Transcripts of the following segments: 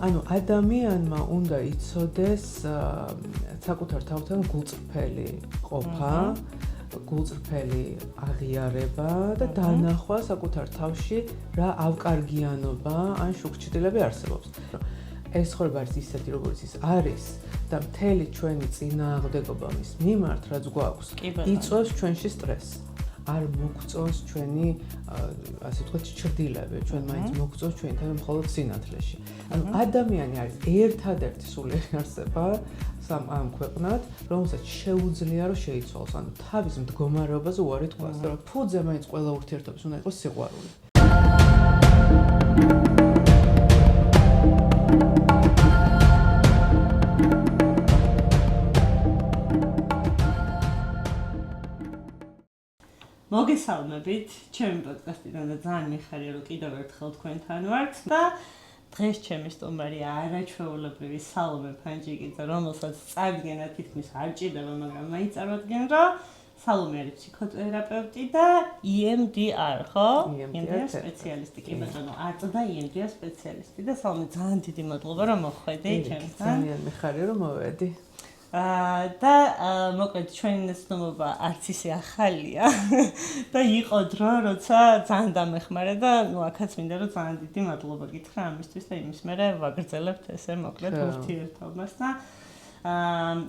ანუ ადამიანმა უნდა იცოდეს საკუთარ თავთან გულწრფელი ყოფა, გულწრფელი აღიარება და დანახვა საკუთარ თავში რა ავკარგიანობა ან შუქჩიტილები არსებობს. ეს ცხოვრება არის ისეთი, როგორც ის არის და მთელი ჩვენი წინააღმდეგობა მის მიმართ, რაც გვაქვს, იწვევს ჩვენში სტრესს. არ მოგწონს ჩვენი ასე ვთქვათ ჩრდილები, ჩვენ მაინც მოგწონს ჩვენთან მხოლოდ სინათლეში. ანუ ადამიანი არის ერთადერთი სულიერი არსება ამ ქვეყნად, რომელსაც შეუძლია რომ შეიცვალოს, ანუ თავის მდგომარეობაზე უარი თქვას, და ფუძე მაინც ყველა ურთიერთობის უნდა იყოს სიყვარული. მოგესალმებით, ჩემი პოდკასტიდან და ძალიან მიხარია რომ კიდევ ერთხელ თქვენთან ვართ და დღეს ჩემი სტუმარია არაჩვეულებრივი სალომე ფანჯიკიძე, რომელსაც წარდგენა თითქმის არ ჭირდება, მაგრამ მაინც წარვადგენ რომ სალომე არის ფსიქოთერაპევტი და EMDR, ხო? EMDR სპეციალისტი, კი ბატონო, არტ და EMDR სპეციალისტი და სალომე ძალიან დიდი მადლობა რომ მოხვედი ჩემთან. ძალიან მიხარია რომ მოვედი. და მოკლედ ჩვენი ნაცნობობა არც ისე ახალია და იყო დრო, როცა ძალიან დამეხმარა და აქაც მინდა რომ ძალიან დიდი მადლობა გითხრა ამისთვის და იმის მერე ვაგრძელებთ ესე მოკლედ ურთიერთობას და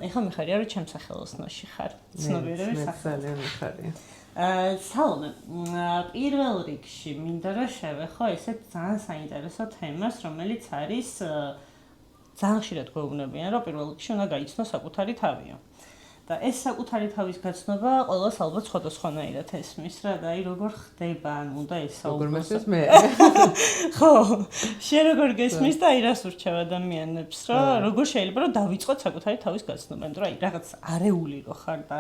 ეხლა მიხარია რომ ჩემს სახელოსნოში ხარ ცნობიერების სახელოსნოში. ძალიან მიხარია. სალომე, პირველ რიგში მინდა რომ შევეხო ესეთ ძალიან საინტერესო თემას, რომელიც არის ძალიან ხშირად გვეუბნებიან, რომ პირველ რიგში უნდა გაიცნო საკუთარი თავიო. და ეს საკუთარი თავის გაცნობა ყველას ალბათ სხვადასხვანაირად ესმის რა, და აი როგორ ხდება, ანუ უნდა როგორ მესმის მე? ხო, შენ როგორ გესმის და აი რას ურჩევ ადამიანებს, რომ როგორ შეიძლება რომ დავიწყოთ საკუთარი თავის გაცნობა, იმიტომ რომ აი რაღაც არეული რო ხარ და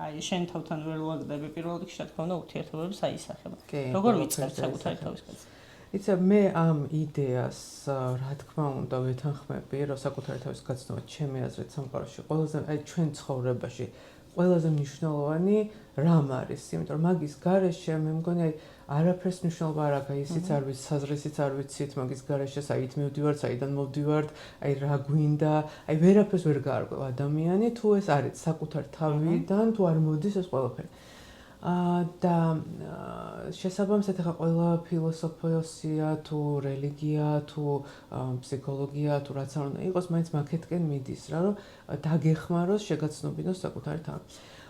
აი შენ თავთან ვერ ლაგდები პირველ რიგში, რა თქმა უნდა, ურთიერთობებს აისახება. როგორ ვიწყებთ საკუთარი თავის გაცნობა? იცი მე ამ იდეას რა თქმა უნდა ვეთანხმები, რომ საკუთარი თავის გაცნობა ჩემი აზრით სამყაროში ყველაზე აი ჩვენ ცხოვრებაში ყველაზე მნიშვნელოვანი რამ არის, იმიტომ რომ მაგის გარეშე მე მგონი აი არაფერს მნიშვნელობა არ აქვს, ისიც არ ვიცი, საზრისიც არ ვიცით, მაგის გარეშე საით მივდივართ, საიდან მოვდივართ, აი რა გვინდა, აი ვერაფერს ვერ გაარკვევ ადამიანი თუ ეს არის საკუთარ თავიდან თუ არ მოდის ეს ყველაფერი. და შესაბამისად ახლა ყველა ფილოსოფია თუ რელიგია თუ ფსიქოლოგია თუ რაც არ უნდა იყოს, მაინც მაგეთკენ მიდის რა, რომ დაგეხმაროს შეგაცნობინოს საკუთარი თავი.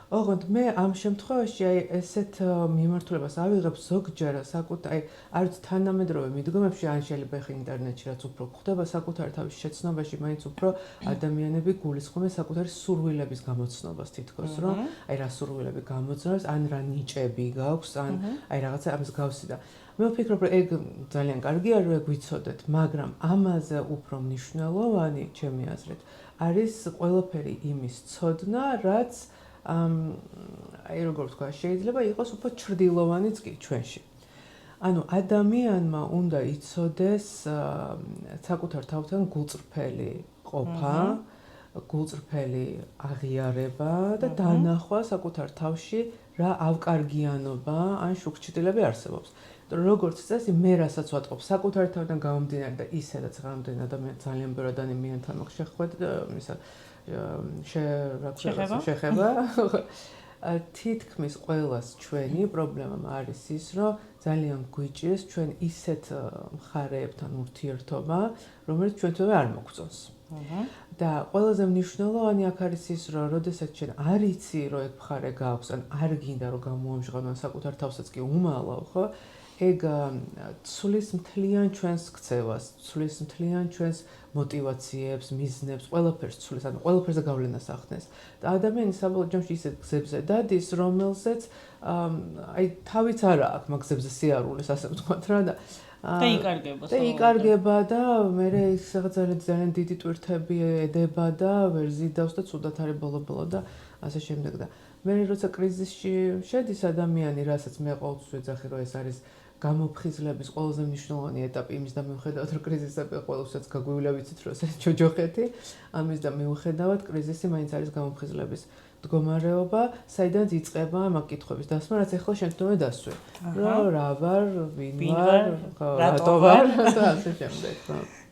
ოღონდ მე ამ შემთხვევაში აი ესეთ მიმართულებას ავიღებ ზოგჯერ აი არც თანამედროვე მიდგომებში, ან შეიძლება ახლა ინტერნეტში რაც უფრო გვხდება საკუთარი თავის შეცნობაში, მაინც უფრო ადამიანები გულისხმობენ საკუთარი სურვილების გამოცნობას თითქოს, რომ აი რა სურვილები გამოძრავს, ან რა ნიჭები გაქვს, ან აი რაღაცა ამის გავსი და მე ვფიქრობ, რომ ეგ ძალიან კარგია, რომ ეგ ვიცოდეთ, მაგრამ ამაზე უფრო მნიშვნელოვანი, ჩემი აზრით, არის ყველაფერი იმის ცოდნა, რაც აი როგორ ვთქვა, შეიძლება იყოს უფრო ჩრდილოვანიც კი ჩვენში. ანუ ადამიანმა უნდა იცოდეს საკუთარ თავთან გულწრფელი ყოფა, გულწრფელი აღიარება და დანახვა საკუთარ თავში რა ავკარგიანობა ან შუქჩიტილები არსებობს. როგორც წესი, მე რასაც ვატყობ საკუთარ თავიდან გამომდინარე და ისედაც რამდენი ადამიანი ძალიან ბევრი ადამიანთან მაქვს შეხვედრა, შეხება. თითქმის ყველას ჩვენი პრობლემა არის ის, რომ ძალიან გვიჭირს ჩვენ ისეთ მხარეებთან ურთიერთობა, რომელიც ჩვენთვე არ მოგწონს. და ყველაზე მნიშვნელოვანი აქ არის ის, რომ როდესაც ჩვენ არ იცი, რომ ეგ მხარე გაქვს, ან არ გინდა რომ გამოამჟღავნო საკუთარ თავსაც კი უმალავ, ხო? ეგ ცვლის მთლიან ჩვენს ქცევას, ცვლის მთლიან ჩვენს მოტივაციებს, მიზნებს, ყველაფერს ცვლის, ანუ ყველაფერზე გავლენას ახდენს. და ადამიანი საბოლოო ჯამში ისეთ გზებზე დადის, რომელზეც აი თავიც არ აქვს მაგ გზებზე სიარულის, ასე ვთქვათ რა და იკარგება და მე ის ძალიან დიდი ტვირთები ედება და ვერ ზიდავს და ცუდად არის ბოლო-ბოლო და ასე შემდეგ და მე როცა კრიზისში შედის ადამიანი, რასაც მე ყოველთვის ვეძახი, რომ ეს არის გამოფხიზლების ყველაზე მნიშვნელოვანი ეტაპი, იმის და მიუხედავად რომ კრიზისები ყოველთვის გაგვივიდა ვიცით რომ ეს ჯოჯოხეთი, ამის და მიუხედავად კრიზისი მაინც არის გამოფხიზლების მდგომარეობა, საიდანაც იწყება მაგ კითხვების დასმა, რაც ახლა შენთვე დასვე. რა ვარ, ვინ ვარ, რატო ვარ და ასე შემდეგ.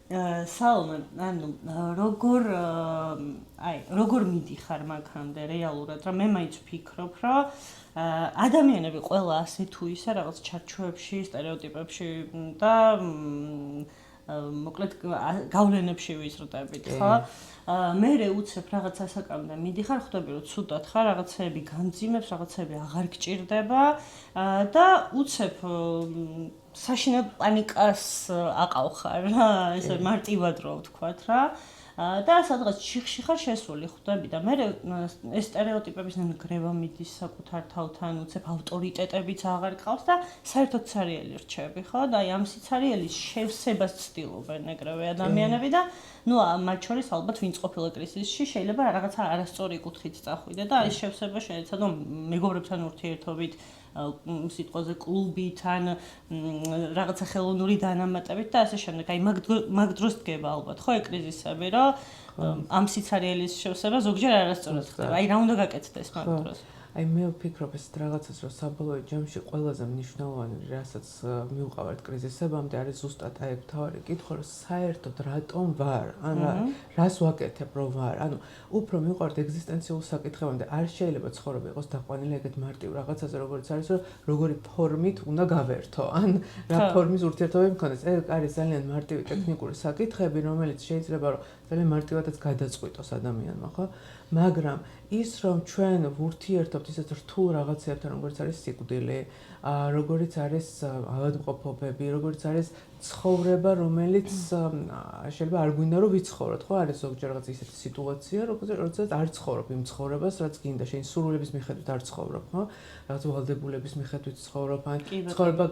სალომე, ანუ როგორ მიდიხარ მაგამდე რეალურად, რა მე მაინც ვფიქრობ, რომ ადამიანები ყველა ასე თუ ისე რაღაც ჩარჩოებში, სტერეოტიპებში და მოკლედ გავლენებში ვიზრდებით, ხო? მე უცებ რაღაც ასაკამდე მიდიხარ, ხვდები რომ ცუდად ხარ, რაღაცეები განძიმებს, რაღაცეები აღარ გჭირდება და უცებ საშინელ პანიკას აყავხარ რა, ესე მარტივად რო ვთქვათ რა. და სადღაც შიხში ხარ შესული, ხვდები და მე ეს სტერეოტიპების ნგრევა მიდის საკუთარ თავთან, უცებ ავტორიტეტებიც აღარ გყავს და საერთოდ სარიელი რჩები, ხო? და აი ამ სიცარიელის შევსებას ცდილობენ ეგრევე ადამიანები და ნუ მათ შორის ალბათ ვინც ყოფილა კრიზისში, შეიძლება რაღაცა არასწორი კუთხით წახვიდე და აი შევსება შეიძლება მეგობრებთან ურთიერთობით სიტყვაზე კლუბით ან რაღაცა ხელოვნური დანამატებით და ასე შემდეგ. აი მაგ დროს დგება ალბათ ხო კრიზისები, რომ ამ სიცარიელის შევსება ზოგჯერ არასწორად ხდება. აი რა უნდა გაკეთდეს მაგ დროს? აი მე ვფიქრობ ეს რაღაცას რომ საბოლოო ჯამში ყველაზე მნიშვნელოვანი რასაც მივყავართ კრიზისებამდე არის ზუსტად აი თავარი კითხვა რომ საერთოდ რატომ ვარ ან რას ვაკეთებ რომ ვარ ანუ უფრო მივყავართ ეგზისტენციურ საკითხებამდე არ შეიძლება ცხოვრება იყოს დაყვანილი ეგეთ მარტივ რაღაცაზე როგორც არის რომ როგორი ფორმით უნდა გავერთო ან რა ფორმის ურთიერთობები მქონდეს ეს არის ძალიან მარტივი ტექნიკური საკითხები რომელიც შეიძლება რომ ძალიან მარტივადაც გადაწყვიტოს ადამიანმა ხო მაგრამ ის რომ ჩვენ ვურთიერთობთ ისეთ რთულ რაღაცებთან როგორც არის სიკვდილი, როგორც არის ავადმყოფობები, როგორც არის ცხოვრება, რომელიც შეიძლება არ გვინდა რომ ვიცხოვროთ, ხო? არის ზოგჯერ რაღაც ისეთი სიტუაცია, როდესაც არ ცხოვრობ იმ ცხოვრებას, რაც გინდა, შენი სურვილების მიხედვით არ ცხოვრობ, ხო? რაღაც ვალდებულების მიხედვით ცხოვრობ, ან ცხოვრება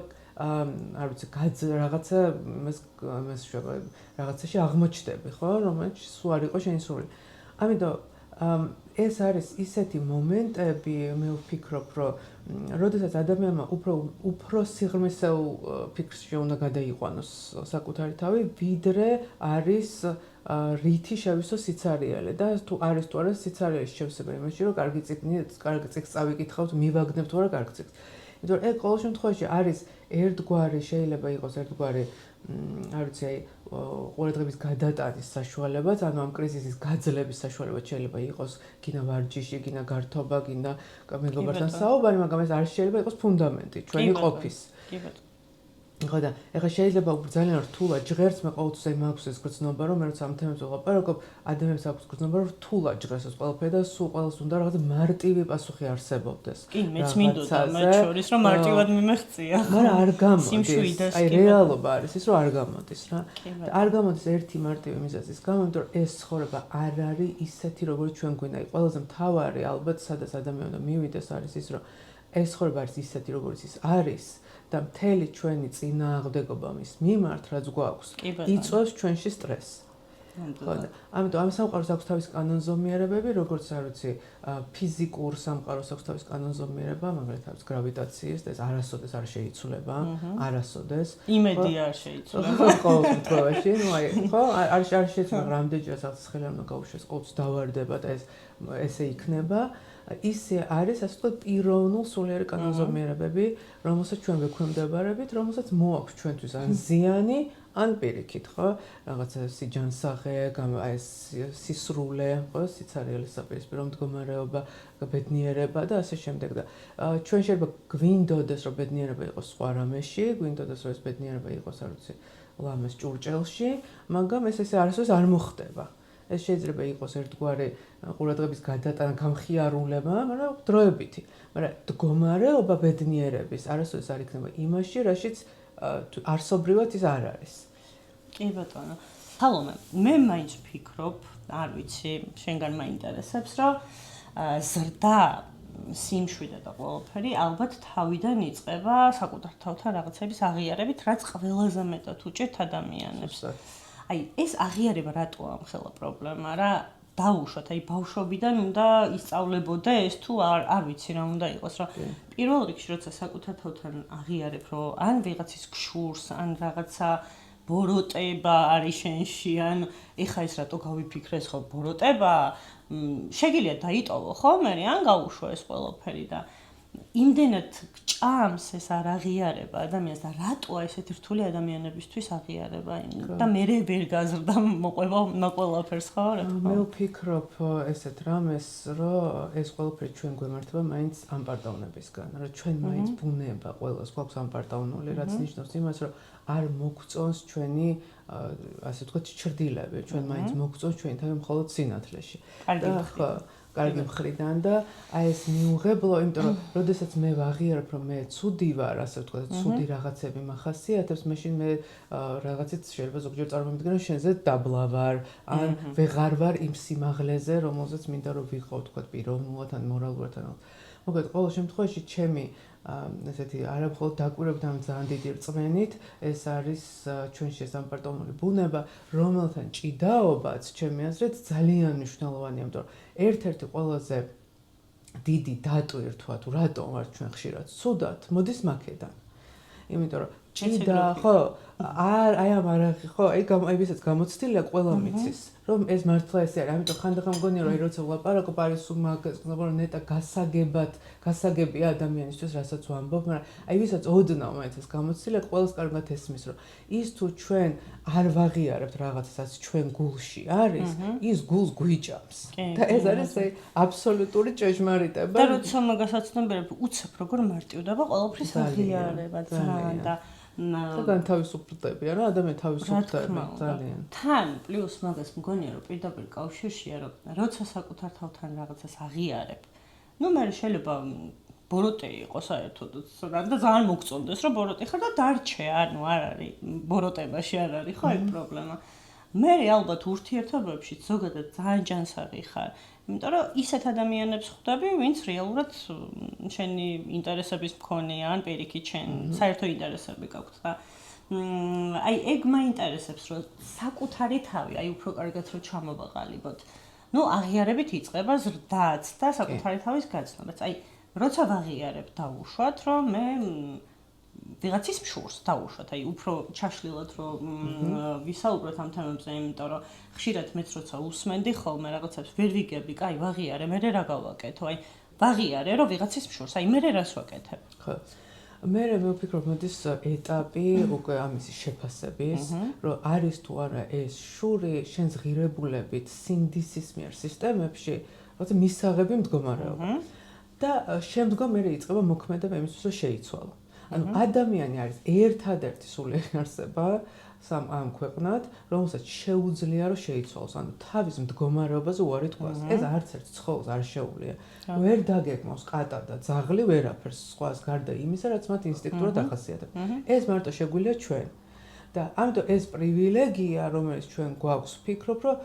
არ ვიცი, რაღაცა მას შეიძლება რაღაცაში აღმოჩნდები, ხო? რომელიც სულ არ იყო შენი სურვილი. ამიტომ ეს არის ისეთი მომენტები, მე ვფიქრობ, რომ როდესაც ადამიანმა უფრო სიღრმისეულ ფიქრში უნდა გადაიყვანოს საკუთარი თავი, ვიდრე არის რითი შევისო სიცარიელე და თუ არის თუ არა სიცარიელის შევსება იმაში, რომ კარგი წიგნს წავიკითხავთ, მივაგნებთ თუ არა კარგი წიგნს. იმიტომ რომ ყოველ შემთხვევაში არის ერთგვარი შეიძლება იყოს ერთგვარი არ ვიცი აი ყურადღების გადატანის საშუალებაც, ანუ ამ კრიზისის გაძლების საშუალებაც შეიძლება იყოს გინა ვარჯიში, გინა გართობა, გინა მეგობრებთან საუბარი, მაგრამ ეს არ შეიძლება იყოს ფუნდამენტი ჩვენი ყოფის. კი ბატონო. ხო და ეხლა შეიძლება ძალიან რთულად ჟღერს მე ყოველთვის აი მაქვს ეს გრძნობა რომ მე როცა ამ თემებზე ვლაპარაკობ ადამიანებს აქვს გრძნობა რომ რთულად ჟღერს ეს ყველაფერი და სულ ყველას უნდა რაღაც მარტივი პასუხი არსებობდეს კი მეც მინდოდა მათ შორის რომ მარტივად მიმეღწია მაგრამ არ გამოდის აი რეალობა არის ის რომ არ გამოდის რა და არ გამოდის ერთი მარტივი მიზეზის გამო იმიტომ რომ ეს ცხოვრება არ არის ისეთი როგორც ჩვენ გვინდა აი ყველაზე მთავარი ალბათ სადაც ადამიანი უნდა მივიდეს არის ის რომ ეს ცხოვრება არის ისეთი როგორც ის არის და მთელი ჩვენი წინააღმდეგობა მის მიმართ რაც გვაქვს იწვევს ჩვენში სტრესს. ამიტომ ამ სამყაროს აქვს თავის კანონზომიერებები, როგორც არ ვიცი, ფიზიკურ სამყაროს აქვს თავის კანონზომიერება, მაგალითად არის გრავიტაციის და ეს არასოდეს არ შეიცვლება, არასოდეს. იმედი არ შეიცვლება. ყოველ შემთხვევაში, ნუ აი, ხო, არ შეიცვლება, რამდენჯერაც რაღაც ხელი უნდა გაუშვეს, ყოველთვის დავარდება და ესე იქნება. ისე არის ასე ვთქვათ პიროვნულ სულიერი კანონზომიერებები, რომელსაც ჩვენ ვექვემდებარებით, რომელსაც მოაქვს ჩვენთვის ან ზიანი, ან პირიქით, ხო? რაღაცა სიჯანსაღე, აი სისრულე, ხო, სიცარიელის საპირისპირო მდგომარეობა, ბედნიერება და ასე შემდეგ და ჩვენ შეიძლება გვინდოდეს, რომ ბედნიერება იყოს სხვა რამეში, გვინდოდეს, რომ ეს ბედნიერება იყოს, არ ვიცი, ლამაზ ჭურჭელში, მაგრამ ეს არასოდეს არ მოხდება. ეს შეიძლება იყოს ერთგვარი ყურადღების გადატანა, გამხიარულება, მაგრამ დროებითი. მაგრამ მდგომარეობა ბედნიერების არასოდეს არ იქნება იმაში, რაშიც არსობრივად ის არ არის. კი ბატონო. სალომე, მე მაინც ვფიქრობ, არ ვიცი, შენგან მაინტერესებს, რომ ზრდა სიმშვიდე და ყველაფერი ალბათ თავიდან იწყება საკუთარ თავთან რაღაცების აღიარებით, რაც ყველაზე მეტად უჭირთ ადამიანებს. აი, ეს აღიარება რატოა ამხელა პრობლემა რა? დაუშვათ, აი ბავშვობიდან უნდა ისწავლებოდე ეს თუ არ ვიცი რა უნდა იყოს, რომ პირველ რიგში როცა საკუთარ თავთან აღიარებ, რომ ან ვიღაცის გშურს, ან რაღაცა ბოროტება არის შენში, ან ეხა ეს რატო გავიფიქრეს ხო ბოროტება, შეგიძლია დაიტოვო ხო მე, ან გაუშვა ეს ყველაფერი და იმდენად ჭამს ეს არ აღიარება ადამიანს და რატოა ესეთი რთული ადამიანებისთვის აღიარება და მე ვერ გაზრდა მოყვება ყველაფერს ხო რა თქმა მე ვფიქრობ ესეთ რამეს რომ ეს ყველაფერი ჩვენ გვემართება მაინც ამპარტავნებისგან რა ჩვენ მაინც ბუნება ყველას გვაქვს ამპარტავნული რაც ნიშნავს იმას რომ არ მოგწონს ჩვენი ასე ვთქვათ ჩრდილები ჩვენ მაინც მოგწონს ჩვენი თავი მხოლოდ სინათლეში და კარგი მხრიდან და აი ეს მიუღებლო, იმიტომ რომ როდესაც მე ვაღიარებ რომ მე ცუდი ვარ, ასე ვთქვათ, ცუდი რაღაცები მახასიათებს, მაშინ მე რაღაცით შეიძლება ზოგჯერ წარმოვიდგინე რომ შენზე დაბლა ვარ, ან ვეღარ ვარ იმ სიმაღლეზე, რომელზეც მინდა რომ ვიყო, ვთქვათ, პიროვნულად ან მორალურად ან მოკლედ ყოველ შემთხვევაში ჩემი ესეთი არამხოლოდ დაკვირვებდა ამ ძალიან დიდი რწმენით, ეს არის ჩვენში ეს ამპარტავნული ბუნება, რომელთან ჭიდაობაც ჩემი აზრით ძალიან მნიშვნელოვანია, იმიტომ რომ ერთ-ერთი ყველაზე დიდი დატვირთვა თუ რატომ ვარ ჩვენ ხშირად ცუდად, მოდის მაქედან. იმიტომ რომ ჭიდა, ხო, აი ამ არაღი, ხო, აი ვისაც გამოცდილია ყველა მიცის, რომ ეს მართლა ესე არის, ამიტომ ხანდახან მგონია რომ როცა ვლაპარაკობ არის უმაგას, რომ ნეტა გასაგებია ადამიანისთვის, რასაც ვამბობ, მაგრამ აი ვისაც ოდნავ მაინც ეს გამოცდილია, ყველას კარგად ესმის, რომ ის თუ ჩვენ არ ვაღიარებთ რაღაცას ჩვენ გულში არის, ის გულს გვიჭამს. და ეს არის აბსოლუტური ჭეშმარიტება. და როცა მაგასაც ცნობიერებ, უცებ როგორ მარტივდება ყველაფრის აღიარება ძალიან და განთავისუფლდებიან რა ადამიანი თავისუფლდება ძალიან. თან პლუს მაგას მგონია რომ პირდაპირ კავშირშია რომ როცა საკუთარ თავთან რაღაცას აღიარებ. ნუ მე შეიძლება ბოროტე იყო საერთოდ და ძალიან მოგწონდეს რომ ბოროტე ხარ და დარჩე, ანუ არ არის ბოროტებაში არ არის ხო ეგ პრობლემა. მე ალბათ ურთიერთობებში ზოგადად ძალიან ჯანსაღი ხარ. იმიტომ რომ ისეთ ადამიანებს ხვდები, ვინც რეალურად შენი ინტერესების მქონეა, ან პირიქით შენ საერთო ინტერესები გაქვთ და აი ეგ მაინტერესებს რომ საკუთარი თავი, აი უფრო კარგად რომ ჩამოვაყალიბოთ. ნუ აღიარებით იწყება ზრდაც და საკუთარი თავის გაცნობაც. აი როცა ვაღიარებ დავუშვათ, რომ მე ვიღაცის მშურს დავუშვათ, აი უფრო ჩაშლილად რომ ვისაუბროთ ამ თემებზე, იმიტომ რომ ხშირად მეც როცა უსმენდი ხოლმე რაღაცებს ვერ ვიგები, კაი, ვაღიარე, მე რა გავაკეთო, აი ვაღიარე რომ ვიღაცის მშურს, აი მე რას ვაკეთებ. ხო. მე ვფიქრობ, მოდის ეტაპი უკვე ამისი შეფასების, რომ არის თუ არა ეს შური შენს ღირებულებით სინდისის მიერ სისტემებში, როცა მისაღები მდგომარეობა. და შემდგომ მე იწყება მოქმედება იმისთვის, რომ შეიცვალო. ანუ ადამიანი არის ერთადერთი სულიერი არსება ამ ქვეყნად, რომელსაც შეუძლია რომ შეიცვალოს, ანუ თავის მდგომარეობაზე უარი თქვას. ეს არც ერთ ცხოველს არ შეუძლია. ვერ დაგეგმავს კატა და ძაღლი ვერაფერს სხვას გარდა იმისა, რაც მათ ინსტინქტურად ახასიათებს. ეს მარტო შეგვიძლია ჩვენ. და ამიტომ ეს პრივილეგია, რომელიც ჩვენ გვაქვს, ვფიქრობ, რომ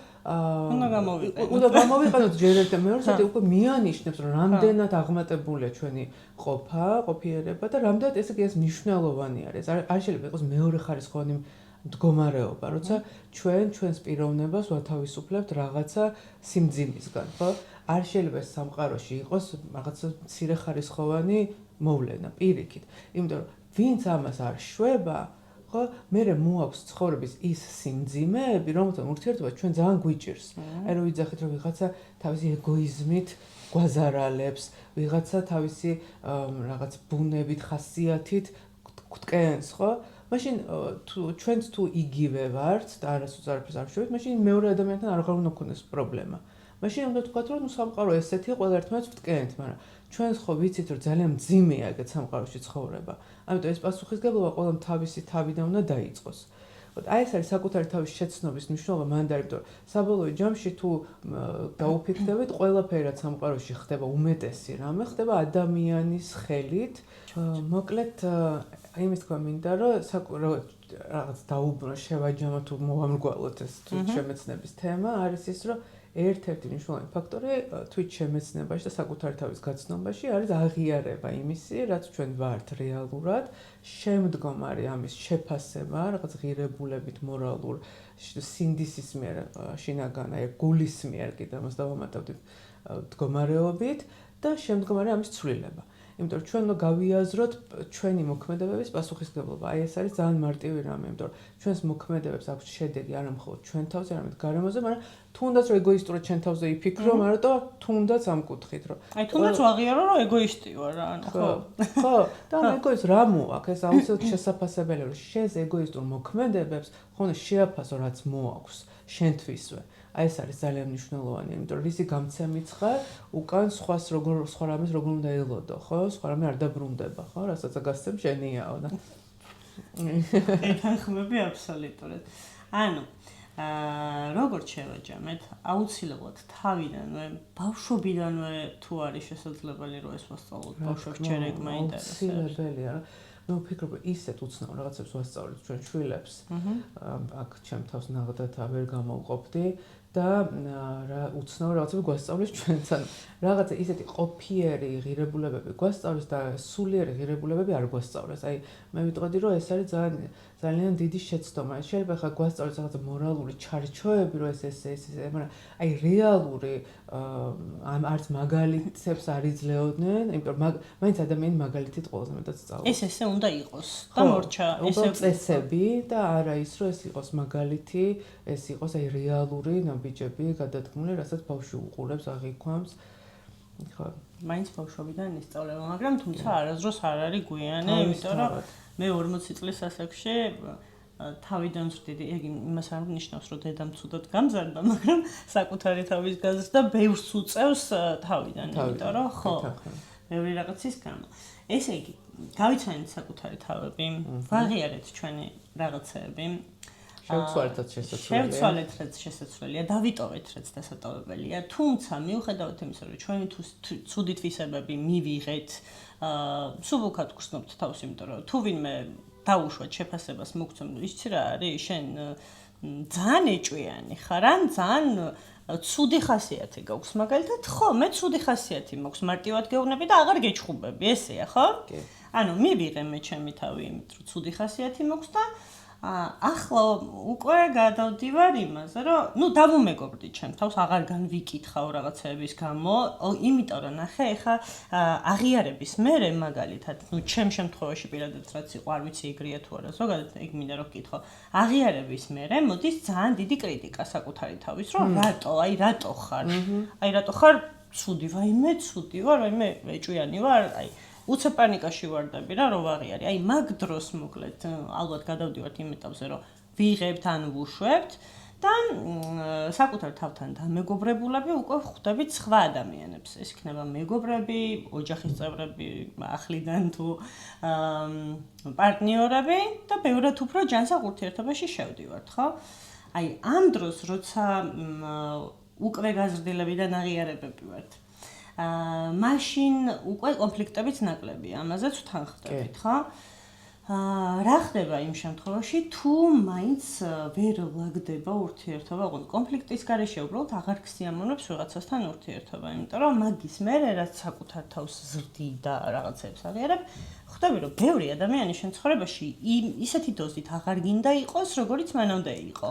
უნდა გამოვიყენოთ ჯერ ერთ და მეორედ უკვე მიანიშნებს, რომ რამდენად აღმატებულია ჩვენი ყოფიერება და რამდენად ესე იგი ეს მნიშვნელოვანი არის. არ შეიძლება იყოს მეორე ხარისხოვანი მდგომარეობა, როცა ჩვენს პიროვნებას ვათავისუფლებთ რაღაცა სიმძიმისგან, ხო? არ შეიძლება ეს სამყაროში იყოს რაღაცა მცირე ხარისხოვანი მოვლენა, პირიქით. იმიტომ რომ ვინც ამას არ შვება ხო, მე მოაქვს ცხოვრების ის სიმძიმეები, რომელთან ურთიერთობა ჩვენ ძალიან გვიჭირს. აი რომ ვიძახით, რომ ვიღაცა თავისი ეგოიზმით გვაზარალებს, ვიღაცა თავისი რაღაც ბუნებით, ხასიათით გვტკენს, ხო? მაშინ ჩვენც თუ იგივე ვართ და არასოდეს არაფერს არ ვშვებით, მაშინ მეორე ადამიანთან არ უნდა გქონდეს პრობლემა. მაშინ უნდა თქვათ, რომ ნუ სამყარო ესეთი ყველა ერთმანეთს ვტკენთ, მაგრამ ჩვენს ხო ვიცით, რომ ძალიან მძიმეა ეგეთ სამყაროში ცხოვრება. ამიტომ ეს პასუხისგებლობა ყველამ თავისი თავიდან უნდა დაიწყოს. აი ეს არის საკუთარი თავის შეცნობის მნიშვნელობა მანდ არის, იმიტომ რომ საბოლოო ჯამში თუ დაუფიქრდებით, ყველაფერი რაც სამყაროში ხდება, უმეტესი რამე ხდება ადამიანის ხელით. მოკლედ იმის თქვა მინდა, რომ რაღაც დაუბრუნო შევაჯამოთ თუ მოვამრგვალოთ ეს შემეცნების თემა, არის ის, რომ ერთ-ერთი მნიშვნელოვანი ფაქტორი თვით შემეცნებაში და საკუთარი თავის გაცნობაში არის აღიარება იმისი, რაც ჩვენ ვართ რეალურად, შემდგომ არის ამის შეფასება, რაღაც ღირებულებით, მორალურ სინდისის მიერ, შინაგან აი გულის მიერ კიდე მას დავამატებთ მდგომარეობით და შემდგომ არის ამის ცვლილება. იმიტომ რომ ჩვენ უნდა გავიაზროთ ჩვენი მოქმედებების პასუხისმგებლობა. აი ეს არის ძალიან მარტივი რამე, იმიტომ რომ ჩვენს მოქმედებებს აქვს შედეგი არა მხოლოდ ჩვენ თავზე, არამედ გარემოზე, მაგრამ თუნდაც რომ ეგოისტურად ჩვენ თავზე იფიქრო, მაგრამ თუნდაც ამ კუთხით, რომ აი თუნდაც ვაღიარო, რომ ეგოისტი ვარ რა, ანუ ხო. ხო, და ეგოის რა მოაქვს, ეს აუცილებლად შესაძლებელია, რომ შენს ეგოისტურ მოქმედებებს ხონდა შეაფასო, რაც მოაქვს შენთვისვე. აი ეს არის ძალიან მნიშვნელოვანი, იმიტომ რომ რისი გამცემიც ხარ, უკან სხვა რამეს როგორ უნდა ელოდო, ხო? სხვა რამე არ დაბრუნდება, ხო? რასაც გასცემ შენიაო და ეთანხმები აბსოლუტურად. ანუ როგორც შევაჯამეთ, აუცილებლად თავიდანვე, ბავშვობიდანვე თუ არის შესაძლებელი რომ ეს ვასწავლოთ, ბავშვებს ჯერ ეგ მაინტერესებს. აუცილებელია რა. მე ვფიქრობ, ისეთ უცნაურ რაღაცებს ვასწავლეთ ჩვენ შვილებს. აქ ჩემ თავს ნაღდათა ვერ გამოვყოფდი და რა უცნაურ რაღაცებს გვასწავლეს ჩვენც. ანუ რაღაცა ისეთი ყოფიერი ღირებულებები გვასწავლეს და სულიერი ღირებულებები არ გვასწავლეს. აი მე ვიტყოდი რომ ეს არის ძალიან დიდი შეცდომა. შეიძლება ხა გვასწავლეს რაღაცა მორალური ჩარჩოები, რომ ეს, მაგრამ აი რეალური არც მაგალითებს არ იძლეოდნენ, იმიტომ რომ მაინც ადამიანი მაგალითით ყველაზე მეტად სწავლობს. ესე უნდა იყოს და მორჩა ესე წესები და არა ის რომ ეს იყოს მაგალითი, ეს იყოს აი რეალური ნაბიჯები გადადგმული, რასაც ბავშვი უყურებს, აღიქვამს. ხო, მაინც ბავშვობიდან ისწავლება, მაგრამ თუმცა არასდროს არ არის გვიანი, იმიტომ რომ მე 40 წლის ასაკში თავიდან ვწვდიდი, ეგ იმას არ ნიშნავს, რომ დედამ ცუდად გამზარდა, მაგრამ საკუთარი თავის გაზრდა ბევრს უწევს თავიდან, იმიტომ რომ ხო, ბევრი რაღაცის გამო. ესე იგი, გავიცანეთ საკუთარი თავები, ვაღიარეთ ჩვენი რაღაცეები. შევცვალეთ რაც შესაძლებელია, დავიტოვეთ რაც დასატოვებელია, თუმცა მიუხედავად იმისა, რომ ჩვენი ცუდი თვისებები მივიღეთ, სუბუქად გრძნობთ თავს, იმიტომ რომ თუ ვინმე დაუშვათ შეფასებას მოგცემ, იცი რა არის, შენ ძალიან ეჭვიანი ხარ, ან ძალიან ცუდი ხასიათი გაქვს, მაგალითად, ხო, მე ცუდი ხასიათი მაქვს, მარტივად გეუბნები და აღარ გეჩხუბები, ესეა, ხო? ანუ მივიღე მე ჩემი თავი, იმით რომ ცუდი ხასიათი მაქვს და ახლა უკვე გადავდივარ იმაზე, რომ დავუმეგობრდი ჩემ თავს, აღარ განვიკითხავ რაღაცეების გამო, იმიტომ რომ ნახე, ეხა აღიარების მერე მაგალითად, ჩემ შემთხვევაში პირადად რაც იყო, არ ვიცი ეგრეა თუ არა, ზოგადად ეგ მინდა რომ ვკითხო. აღიარების მერე მოდის ძალიან დიდი კრიტიკა საკუთარი თავის, რომ რატო ხარ? აი რატო ხარ ცუდი, ვაიმე ცუდი ვარ, ვაიმე ეჭვიანი ვარ, აი უცებ პანიკაში ვარდები რა, რომ ვაღიარე. აი მაგ დროს მოკლედ ალბათ გადავდივართ იმ ეტაპზე, რომ ვიღებთ ან ვუშვებთ და საკუთარ თავთან დამეგობრებულები უკვე ხვდებით სხვა ადამიანებს. ეს იქნება მეგობრები, ოჯახის წევრები, ახლიდან თუ პარტნიორები და ბევრად უფრო ჯანსაღ ურთიერთობაში შევდივართ, ხო? აი ამ დროს, როცა უკვე გაზრდილებიდან აღიარებები ვართ. მაშინ უკვე კონფლიქტებიც ნაკლებია, ამაზეც ვთანხმდებით, ხო? რა ხდება იმ შემთხვევაში, თუ მაინც ვერ ლაგდება ურთიერთობა, კონფლიქტის გარეშე უბრალოდ აღარ გსიამოვნებს ვიღაცასთან ურთიერთობა, იმიტომ რომ მაგის მერე რაც საკუთარ თავს ზრდი და რაღაცებს აღიარებ, ხვდები რომ ბევრი ადამიანი შენ ცხოვრებაში ისეთი დოზით აღარ გინდა იყოს, როგორიც მანამდე იყო.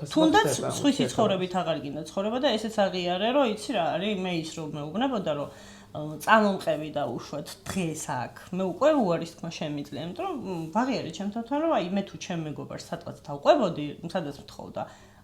თუნდაც სხვისი ცხოვრებით აღარ გინდა ცხოვრება და ესეც აღიარე, რომ იცი რა არის, მე ის რომ მეუბნებოდა რომ წამომყევი და უშვათ დღეს აქ. მე უკვე უარის თქმა შემიძლია, იმიტომ რომ ვაღიარე ჩემთან, რომ აი მე თუ ჩემ მეგობარს სადღაც დავყვებოდი, სადაც მთხოვდა,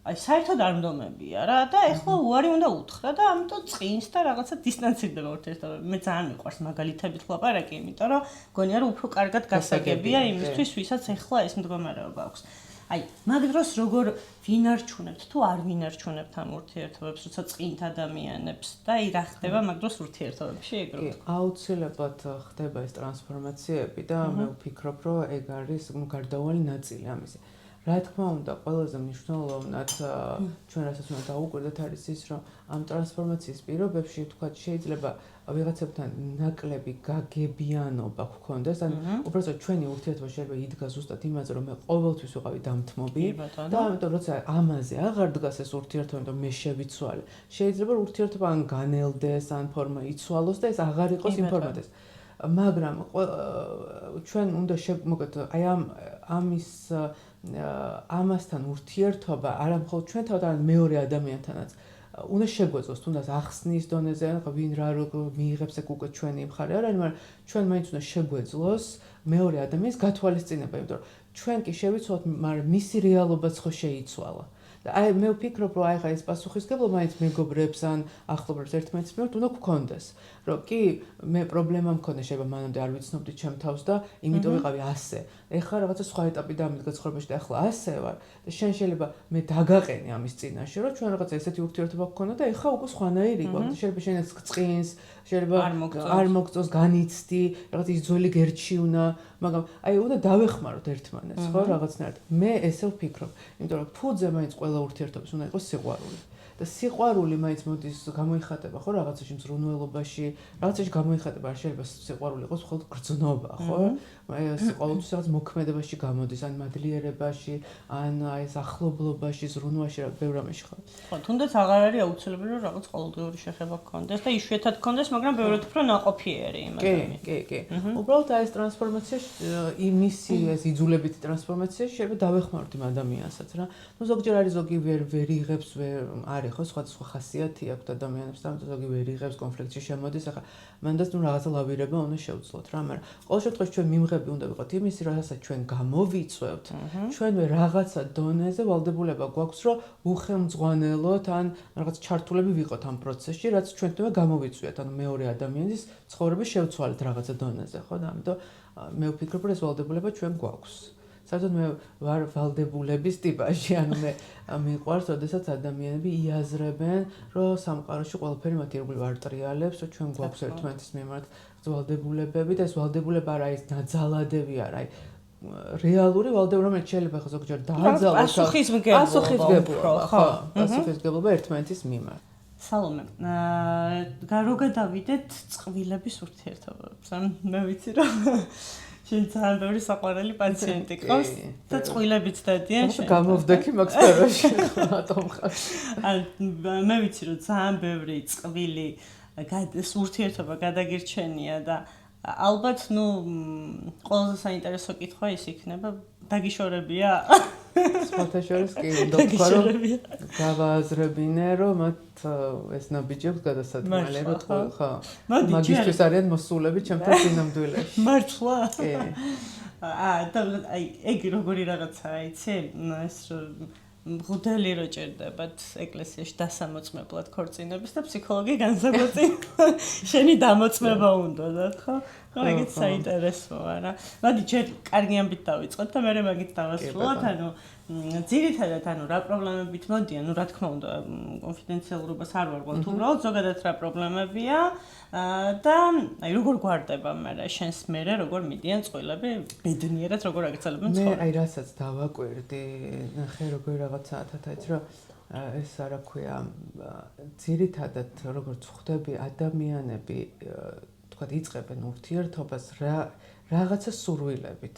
აი საერთოდ არ მდომებია რა და ეხლა უარი უნდა უთხრა და ამიტომ წინს და რაღაცა დისტანცირდება ურთიერთობები. მე ძალიან მიყვარს მაგალითებით ლაპარაკი, იმიტომ რომ მგონია რომ უფრო კარგად გასაგებია იმისთვის, ვისაც ეხლა ეს მდგომარეობა აქვს. აი, მაგ დროს როგორ ვინარჩუნებთ თუ არ ვინარჩუნებთ ამ ურთიერთობებს, როცა წინთ ადამიანებს და აი რა ხდება მაგ დროს ურთიერთობებში ეგრეთ. აუცილებლად ხდება ეს ტრანსფორმაციები და მე ვფიქრობ, რომ ეგ არის გარდაუვალი ნაწილი ამისი. რა თქმა უნდა, ყველაზე მნიშვნელოვნად ჩვენ რასაც უნდა დავუკვირდეთ არის ის, რომ ამ ტრანსფორმაციის პირობებში თქვა შეიძლება ვიღაცებთან ნაკლები გაგებიანობა გქონდეს, ან უბრალოდ ჩვენი ურთიერთობა შეიძლება იდგა ზუსტად იმაზე, რომ მე ყოველთვის ვიყავი დამთმობი და ამიტომ როცა ამაზე აღარ დგას ეს ურთიერთობა, რომ მე შევიცვალე, შეიძლება ურთიერთობა ან განელდეს, ან ფორმა იცვალოს და ეს აღარ იყოს იმ ფორმატზე. მაგრამ ჩვენ უნდა მოგეთ აი ამასთან ურთიერთობა არა მხოლოდ ჩვენთან, არამედ მეორე ადამიანთანაც უნდა შეგვეძლოს თუნდაც ახსნის დონეზე, ვინ რა მიიღებს ეგ უკვე ჩვენი მხარე არ არის, მაგრამ ჩვენ მაინც უნდა შეგვეძლოს მეორე ადამიანის გათვალისწინება, იმიტომ რომ ჩვენ კი შევიცვალოთ, მაგრამ მისი რეალობაც ხო შეიცვალა. აი მე ვფიქრობ, რომ აი ეს პასუხისგებლობა მაინც მეგობრებს ან ახლობლებს ერთმანეთის მიმართ უნდა გქონდეს. რომ კი მე პრობლემა მქონდა, შეიძლება მანამდე არ ვიცნობდი ჩემ თავს და იმიტომ ვიყავი ასე. ეხლა რაღაცა სხვა ეტაპი დამიდგა ცხოვრებაში და ახლა ასე ვარ. და შენ შეიძლება მე დაგაყენე ამის წინაშე, რომ ჩვენ რაღაცა ესეთი ურთიერთობა გქონდა და ეხლა უკვე სხვანაირი გვაქვს. შეიძლება შენაც გწყინს, შეიძლება არ მოგწონს, განიცდი, რაღაც ის ძველი გერჩიუნა, მაგრამ აი უნდა დავეხმაროთ ერთმანეთს, ხო, რაღაცნაირად. მე ესე ვფიქრობ, იმიტომ რომ ფუძე მაინც ყველა ურთიერთობის უნდა იყოს სიყვარული. და სიყვარული მაინც მოდის გამოიხატება, ხო, რაღაცაში მზრუნველობაში, რაღაცაში გამოიხატება, არ შეიძლება სიყვარული იყოს მხოლოდ გრძნობა, ხო? აი ყოველთვის რაღაც მოქმედებაში გამოდის, ან მადლიერებაში, ან აი ეს ახლობლობაში, ზრუნვაში, ბევრ რამეში ხო. ხო, თუნდაც აღარ არის აუცილებელი რომ რაღაც ყოველდღიური შეხება გქონდეს და იშვიათად გქონდეს, მაგრამ ბევრად უფრო ნაყოფიერი იმ ადამიანის. კი. უბრალოდ აი ეს ტრანსფორმაცია, იმისი ეს იძულებითი ტრანსფორმაცია შეიძლება დავეხმაროთ იმ ადამიანსაც რა. ნუ ზოგჯერ არის ზოგი ვერ იღებს, არის ხო, სხვადასხვა ხასიათი აქვს ადამიანებს და ზოგი ვერ იღებს, კონფლიქტში შემოდის, ახლა მანდაც ნუ რაღაცა ლავირება უნდა შევძლოთ რა, მაგრამ ყოველ შემთხვევაში ჩვენ მიმღები უნდა ვიყოთ იმისი, რასაც ჩვენ გამოვიწვევთ, ჩვენვე რაღაცა დონეზე ვალდებულება გვაქვს, რომ უხელმძღვანელოთ ან რაღაც ჩართულები ვიყოთ ამ პროცესში, რაც ჩვენთვე გამოვიწვიათ, ანუ მეორე ადამიანის ცხოვრების შევცვალეთ რაღაცა დონეზე, ხო და ამიტომ მე ვფიქრობ, რომ ეს ვალდებულება ჩვენ გვაქვს. საერთოდ მე ვარ ვალდებულების ტიპაში, ანუ მე მიყვარს, როდესაც ადამიანები იაზრებენ, რომ სამყაროში ყველაფერი მათი ირგვლივ არ ტრიალებს, რომ ჩვენ გვაქვს ერთმანეთის მიმართ ვალდებულებები და ეს ვალდებულება არა ის ნაძალადები არა, აი რეალური ვალდებულება, რომელიც შეიძლება ხო ზოგჯერ დააძალოს პასუხისმგებლობა ერთმანეთის მიმართ. სალომე, რო გადავიდეთ წყვილების ურთიერთობებს, მე ვიცი რომ შენ ძალიან ბევრი საყვარელი პაციენტი ყავს და წყვილებიც დადიან შენ. გამოვდექი მაგ სფეროში, რატომ ხარ? მე ვიცი რომ ძალიან ბევრი წყვილი ურთიერთობა გადაგირჩენია და ალბათ ნუ ყველაზე საინტერესო კითხვა ის იქნება, დაგიშორებია? სხვათა შორის კი უნდა ვთქვა, რომ გავააზრებინე, რომ მათ ეს ნაბიჯებს გადასათვალე, რომ ხო. მაგისტრის არიან მოსულები ჩემთან წინამძღოლებში. მართლა? კი. და აი ეგ როგორი რაღაცაა, იცი? ეს მღვდელი რო ჭირდებათ ეკლესიაში დასამოწმებლად ქორწინების და ფსიქოლოგი განსაკუთრებით შენი დამოწმება უნდათ, ხო? ხო, ეგეც საინტერესოა რა. მოდი ჯერ კარგი ამბით დავიწყოთ და მე მაგით დავასრულოთ, ანუ ძირითადად ანუ რა პრობლემებით მოდიან, ну რა თქმა უნდა, კონფიდენციალურობას არ ვარღვევთ, უბრალოდ ზოგადად რა პრობლემებია და აი როგორ გვარდება მე შენს მერე როგორ მიდიან წყვილები, ბედნიერად როგორ აგრძელებენ ცხოვრება. მე აი რასაც დავაკვირდი, ნახე როგორ რაღაცაა თათაც რომ ეს არა ქვია, ძირითადად როგორც ხვდები ადამიანები თქვათ იწყებენ ურთიერთობას რაღაცა სურვილებით.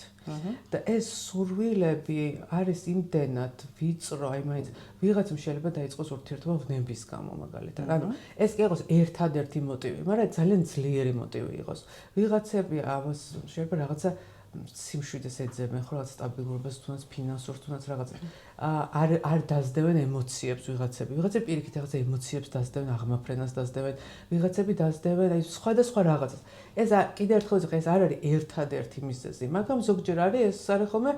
და ეს სურვილები არის იმდენად ვიწრო, აი მაინც ვიღაცამ შეიძლება დაიწყოს ურთიერთობა ვნების გამო მაგალითად. ანუ ეს კი იყოს ერთადერთი მოტივი, მაგრამ ძალიან ძლიერი მოტივი იყოს. ვიღაცები ამას შეიძლება რაღაცა სიმშვიდეს ეძებენ, ხო რაღაც სტაბილურობას, თუნდაც ფინანსურს, თუნდაც რაღაც არ დაძდევენ ემოციებს ვიღაცები. ვიღაცები პირიქით რაღაცა ემოციებს დაძდევენ, აღმაფრენას დაძდევენ, ვიღაცები დაძდევენ აი სხვადასხვა რაღაცას. ეს კიდევ ერთხელ ეს არ არის ერთადერთი მიზეზი, მაგრამ ზოგჯერ არის ეს არის ხოლმე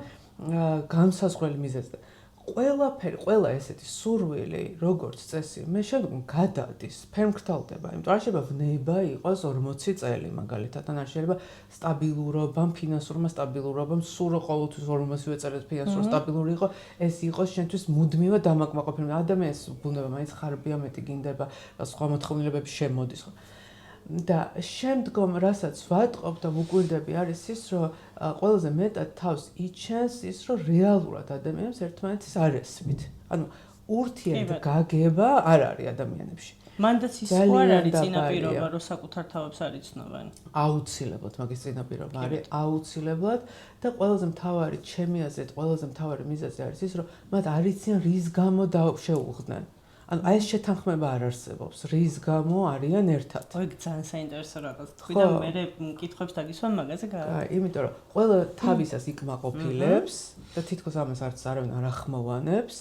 განსაზღვრელი მიზეზი. ყველა ესეთი სურვილი, როგორც წესი, მე შემდგომ გადადის, ფერმკრთალდება, იმიტომ არ შეიძლება ვნება იყოს 40 წელი მაგალითად, ან არ შეიძლება სტაბილურობამ, ფინანსურმა სტაბილურობამ, სულ ყოველთვის 40 წელს ფინანსური სტაბილური იყო, ეს იყოს შენთვის მუდმივად დამაკმაყოფილი. ადამიანის ბუნება მაინც ხარბია, მეტი გინდება, სხვა მოთხოვნილებები შემოდის, ხო? და შემდგომ რასაც ვატყობ და ვუკვირდები არის ის, რომ ყველაზე მეტად თავს იჩენს ის, რომ რეალურად ადამიანებს ერთმანეთის არ ესმით. ანუ ურთიერთგაგება არ არის ადამიანებში. მანდაც ის ხო არ არის წინაპირობა, რომ საკუთარ თავებს არ იცნობენ. აუცილებლად მაგის წინაპირობა არის, აუცილებლად და ყველაზე მთავარი ჩემი აზრით, ყველაზე მთავარი მიზეზი არის ის, რომ მათ არ იციან რის გამო შეუღდნენ. ანუ აი ეს შეთანხმება არ არსებობს, რის გამო არიან ერთად. ეგ ძალიან საინტერესო რაღაც თქვი და მე მკითხებს დაგისვამ მაგაზე გა. აი, იმიტომ რომ ყველა თავისას იქ მაყოფილებს და თითქოს ამას არც არავინ არ ახმოვანებს,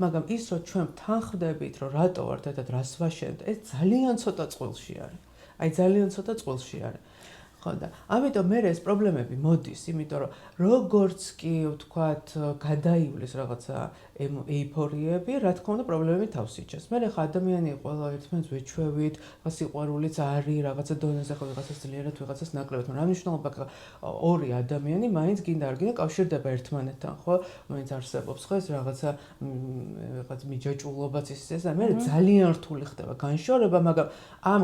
მაგრამ ის რომ ჩვენ თანხმდებით, რომ რატო ვართ ერთად რას ვაშენებთ, ეს ძალიან ცოტა წყვილში არის. აი ძალიან ცოტა წყვილში არის. ხო და ამიტომ მე ეს პრობლემები მოდის, იმიტომ რომ როგორც კი ვთქვათ, გადაივლის რაღაცა ეიფორიები, რა თქმა უნდა, პრობლემები თავს იჩენს. მე ხა ადამიანი ყველა ერთმანეთს ვეჩვევით, სიყვარულიც არის, რაღაცა დონეზე ხო ვიღაცას ძლიერად, ვიღაცას ნაკლებად, მაგრამ რა მნიშვნელობა აქვს ორი ადამიანი მაინც გინდა არ გინდა კავშირდება ერთმანეთთან, ხო? მაინც არსებობს ხო ეს რაღაცა მიჯაჭულობაც ისე და მე ძალიან რთული ხდება განშორება, მაგრამ ამ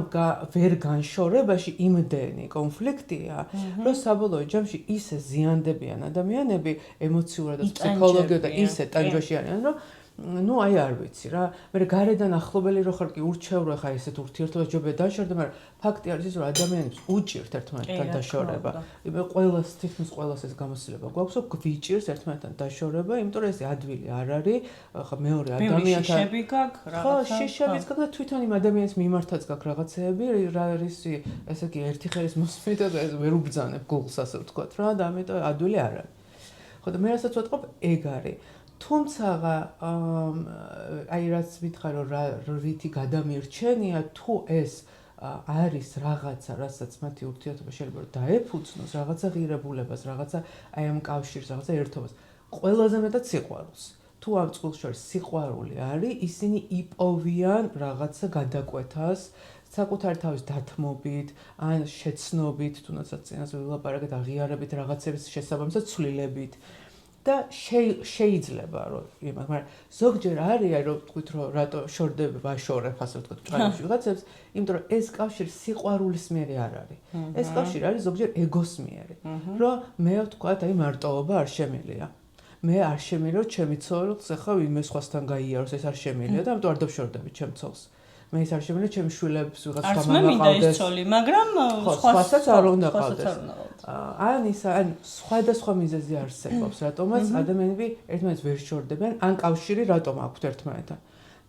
ვერ განშორებაში იმდენი კონფლიქტია, რომ საბოლოო ჯამში ისე ზიანდებიან ადამიანები ემოციურად და ფსიქოლოგიურად და ისე ტანჯვაში არიან, რომ ну აი არ ვიცი რა. მე გარედან ახლობელი რო ხარ კი ურჩევრო ხა ესეთ ურთიერთობას ჯობია დაშორდა, მაგრამ ფაქტი არის ის, რომ ადამიანებს უჭირთ ერთმანეთთან დაშორება. იმე ყოველას თითქმის ყოველას ეს გამოცდილება გვაქვს, რომ გვიჭირს ერთმანეთთან დაშორება, იმიტომ რომ ეს ადვილი არ არის, ხა მეორე ადამიანთან. შიშები გაქვს, რაღაცა. ხო, შიშებიც გაქვს და თვითონ იმ ადამიანის მიმართაც გაქვს რაღაცეები, რა არის ესე იგი ერთი ხელის მოსმით და ეს ვერ უბრძანებ გულს ასე ვთქვათ რა, და ამიტომ ადვილი არ არის. ხო და მე რასაც ვატყობ, ეგ არის. თუმცა აი რაც მითხარ რომ რითი გადამირჩენია თუ ეს არის რაღაცა, რასაც მათი ურთიერთობა შეიძლება დაეფუძნოს, რაღაცა ღირებულებას, რაღაცა აი ამ კავშირს, რაღაცა ერთობას, ყველაზე მეტად სიყვარულს. თუ ამ წყვილში სიყვარული არის, ისინი იპოვიან რაღაცა გადაკვეთას, საკუთარი თავის დათმობით, ან შეცნობით, თუნდაც წინასწარ ვილაპარაკეთ, აღიარებით რაღაცების შესაბამისად ცვლილებით. და შეიძლება რომ იმას, მაგრამ ზოგჯერ არის რომ თქვით რომ რატო შორდები ვაშორებ ასე ვთქვათ ჭრილში ვიღაცებს, იმიტომ რომ ეს კავშირი სიყვარულის მიერი არ არის. ეს კავშირი არის ზოგჯერ ეგოს მიერი. რომ მე ვთქვათ აი მარტოობა არ შემილია. მე არ შემიძლია რომ ჩემი ცოლს ახლა ვინმე სხვასთან გაიაროს, ეს არ შემიძლია და ამიტომ არ დავშორდები ჩემ ცოლს. მე ის არ შემიძლია ჩემი შვილებს ვიღაც გამამაყავდეს. არც მე მინდა ეს ცოლი, მაგრამ სხვასაც არ უნდა ყავდეს. ან სხვადასხვა მიზეზი არსებობს, რატომაც ადამიანები ერთმანეთს ვერ შორდებიან, ან კავშირი რატომ აქვთ ერთმანეთთან.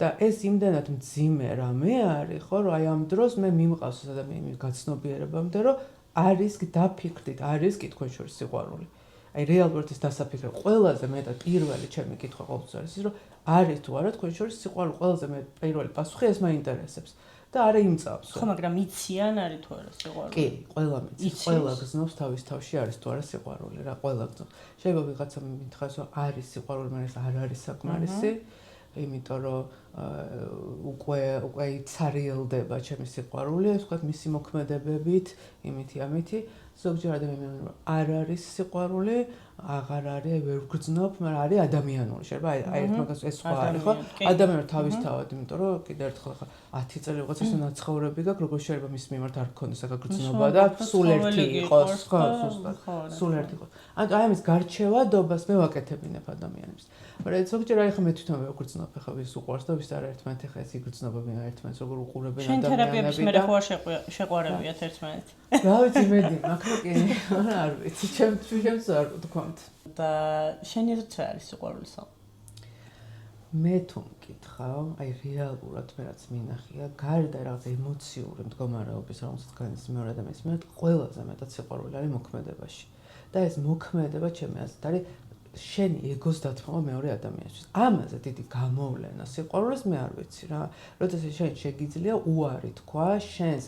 და ეს იმდენად მძიმე რამე არის, ხო, რომ აი ამ დროს მე მიმყავს ეს ადამიანის გაცნობიერებამდე, რომ არის დაფიქრდით, არის კი თქვენ შორის სიყვარული. აი რეალურად ეს დასაფიქრება ყველაზე მეტად პირველი ჩემი კითხვა ყოველთვის არის ის, რომ არის თუ არა თქვენ შორის სიყვარული, ყველაზე მეტ პირველი პასუხი ეს მაინტერესებს. და არა იმწავს. ხო, მაგრამ იციან არის თუ არა სიყვარული? კი, ყველა მიცის. ყველა გზნობს თავის თავში არის თუ არა სიყვარული რა, ყველა გზნობს. შეიძლება ვიღაცა მითხას რომ არის სიყვარული, მაგრამ ეს არ არის საკმარისი. იმიტომ რომ უკვე იცარიელდება ჩემი სიყვარული, ასე ვთქვათ, მისი მოქმედებებით, იმითი ამითი. ზოგჯერ ადამიანები არ არის სიყვარული, აღარ არის, ვერ ვგრძნობ, მაგრამ არის ადამიანური. შეიძლება აი ერთ მაგას ეს სხვა არის, ხო? ადამიანური თავისთავად, იმიტომ რომ კიდევ ერთხელ ხა 10 წელი ვიღაც ისე ნაცხოვრები გაქვს, როგორ შეიძლება მის მიმართ არ გქონდეს ახლა გრძნობა და სულ ერთი იყოს, ხო, სულ ერთი იყოს. ანუ აი ამის გარჩევადობას მე ვაკეთებინებ ადამიანებს. მაგრამ ზოგჯერ აი ხა მე თვითონ ვერ ვგრძნობ, ხა ვის უყვარს და ვის არ ერთმანეთ ხა ეს იგრძნობებიან ერთმანეთს, როგორ უყურებენ ადამიანები. შენ თერაპიების მე ხო არ შეყვარებიათ ერთმანეთს. რა ვიცი მედი, მაგრამ კი არ ვიცი, ჩემს არ ვთქვამთ. და შენი აზრით რა არის სიყვარულისა? მე თუ მკითხავ, აი რეალურად მე რაც მინახია, გარდა რაღაც ემოციური მდგომარეობის, რომელსაც განის მეორე ადამიანის მიმართ, ყველაზე მეტად სიყვარული არის მოქმედებაში. და ეს მოქმედება ჩემი აზრით არის შენი ეგოს დათმობა მეორე ადამიანისთვის. ამაზე დიდი გამოვლენა სიყვარულის მე არ ვიცი რა. როდესაც შენ შეგიძლია უარი თქვა შენს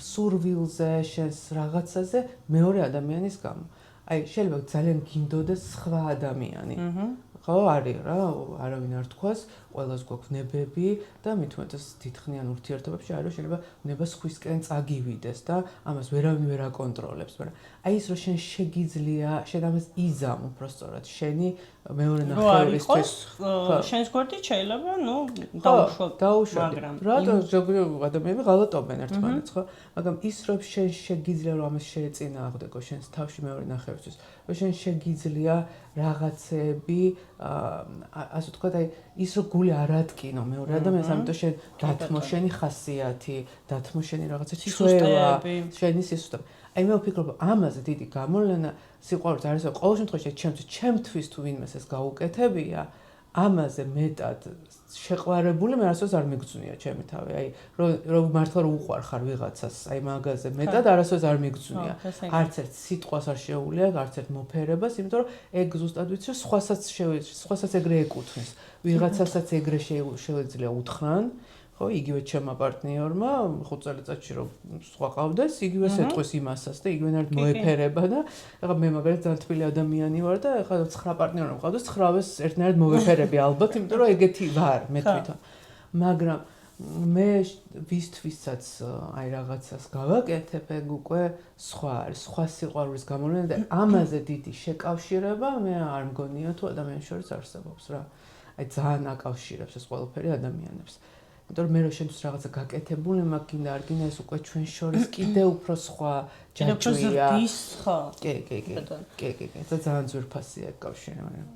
სურვილზე, შენს რაღაცაზე მეორე ადამიანის გამო. აი შეიძლება ძალიან გინდოდეს სხვა ადამიანი. ხო, არის რა, არავინ არ თქვას, ყველას გვაქვს ნებები და მით უმეტეს დიდხნიან ურთიერთობებში არის შეიძლება ნება სხვისკენ წაგივიდეს და ამას ვერავინ ვერ აკონტროლებს, მაგრამ აი ის რომ შენ შეგიძლია, შენ ამას იზამ უბრალოდ შენი მეორე ნახევრისთვის. შენს გვერდით შეიძლება, ნუ დაუშვათ. რატო ზოგიერთ ადამიანები ღალატობენ ერთმანეთს, ხო? მაგრამ ის რომ შენ შეგიძლია რომ ამას შეეწინააღმდეგო შენს თავში მეორე ნახევრისთვის, რომ შენ შეგიძლია რაღაცები ასე ვთქვათ, აი ის რომ გული არ ატკინო მეორე ადამიანს, ამიტომ შენ დათმო შენი ხასიათი, დათმო შენი რაღაცა ცვევა, შენი სისუსტეები. აი მე ვფიქრობ, ამაზე დიდი გამოვლენა სიყვარულს არის, ყოველ შემთხვევაში ჩემთვის თუ ვინმეს ეს გაუკეთებია, ამაზე მეტად შეყვარებული მე არასდროს არ მიგძვნია ჩემი თავი. აი რომ მართლა რომ უყვარხარ ვიღაცას, აი მაგაზე მეტად არასდროს არ მიგძვნია. არც ერთ სიტყვას არ შეუძლია, არც ერთ მოფერებას, იმიტომ რომ ეგ ზუსტად ვიცი რომ სხვასაც ეგრე ეკუთვნის. ვიღაცასაც ეგრე შეუძლია უთხრან, ხო, იგივე ჩემმა პარტნიორმა 5 წელიწადში რომ სხვა ყავდეს, იგივეს ეტყვის იმასაც და იგივენად მოეფერება და ეხლა მე მაგალითად ძალიან თბილი ადამიანი ვარ და ეხლა 9 პარტნიორი რომ ყავდეს 9-ს ერთნაირად მოვეფერები ალბათ, იმიტომ რომ ეგეთი ვარ მე თვითონ. მაგრამ მე ვისთვისაც აი რაღაცას გავაკეთებ, ეგ უკვე სხვა არის, სხვა სიყვარულის გამოვლენა და ამაზე დიდი შეკავშირება მე არ მგონია თუ ადამიანებს შორის არსებობს რა. აი ძალიან აკავშირებს ეს ყველაფერი ადამიანებს. იმიტომ რომ მე რო შენთვის რაღაცა გაკეთებული მაქვს, გინდა არ გინდა ეს უკვე ჩვენ შორის კიდე უფრო სხვა ჯაჭვია. ხო. კი. ძალიან ძვირფასია ეგ კავშირი, მაგრამ